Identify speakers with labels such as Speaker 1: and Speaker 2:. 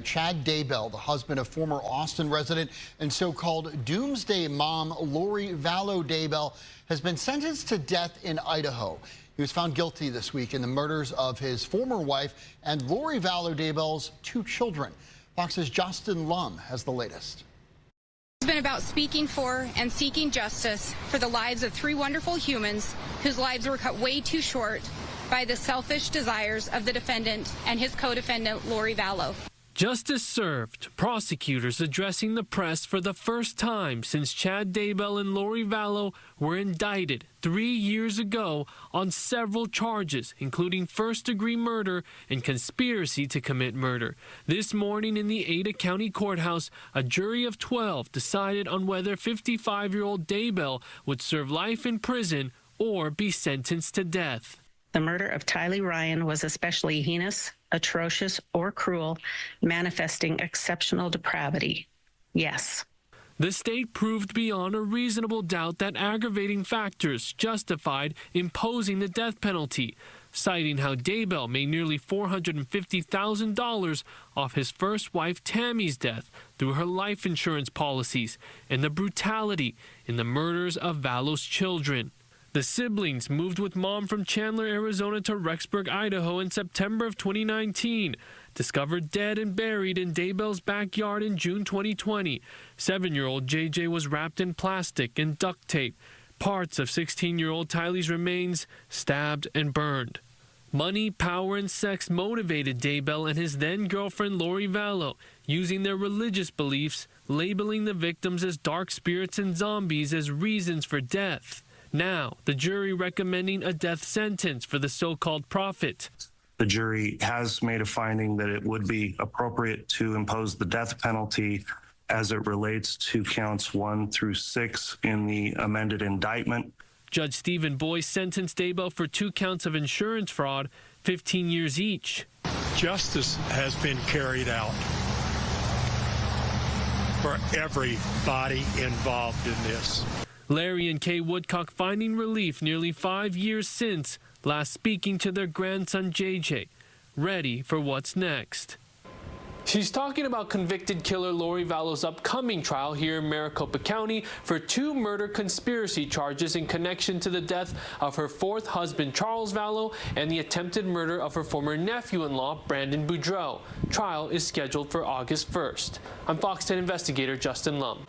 Speaker 1: Chad Daybell, the husband of former Austin resident and so-called Doomsday Mom Lori Vallow Daybell, has been sentenced to death in Idaho. He was found guilty this week in the murders of his former wife and Lori Vallow Daybell's 2 children. Fox's Justin Lum has the latest.
Speaker 2: It's been about speaking for and seeking justice for the lives of 3 wonderful humans whose lives were cut way too short by the selfish desires of the defendant and his co-defendant, Lori Vallow.
Speaker 3: Justice served. Prosecutors addressing the press for the first time since Chad Daybell and Lori Vallow were indicted 3 years ago on several charges, including first-degree murder and conspiracy to commit murder. This morning in the Ada County Courthouse, a jury of 12 decided on whether 55-year-old Daybell would serve life in prison or be sentenced to death.
Speaker 4: The murder of Tylee Ryan was especially heinous, atrocious, or cruel, manifesting exceptional depravity. Yes.
Speaker 3: The state proved beyond a reasonable doubt that aggravating factors justified imposing the death penalty, citing how Daybell made nearly $450,000 off his first wife Tammy's death through her life insurance policies, and the brutality in the murders of Vallow's children. The siblings moved with Mom from Chandler, Arizona to Rexburg, Idaho in September of 2019. Discovered dead and buried in Daybell's backyard in June 2020. 7-year-old JJ was wrapped in plastic and duct tape. Parts of 16-year-old Tylee's remains stabbed and burned. Money, power, and sex motivated Daybell and his then-girlfriend Lori Vallow, using their religious beliefs, labeling the victims as dark spirits and zombies as reasons for death. Now, the jury recommending a death sentence for the so-called prophet.
Speaker 5: The jury has made a finding that it would be appropriate to impose the death penalty as it relates to counts 1 through 6 in the amended indictment.
Speaker 3: Judge Stephen Boyce sentenced Daybell for 2 counts of insurance fraud, 15 years each.
Speaker 6: Justice has been carried out for everybody involved in this.
Speaker 3: Larry and Kay Woodcock finding relief nearly 5 years since last speaking to their grandson JJ, ready for what's next. She's talking about convicted killer Lori Vallow's upcoming trial here in Maricopa County for 2 murder conspiracy charges in connection to the death of her 4th husband Charles Vallow and the attempted murder of her former nephew-in-law Brandon Boudreau. Trial is scheduled for August 1st. I'm Fox 10 investigator Justin Lum.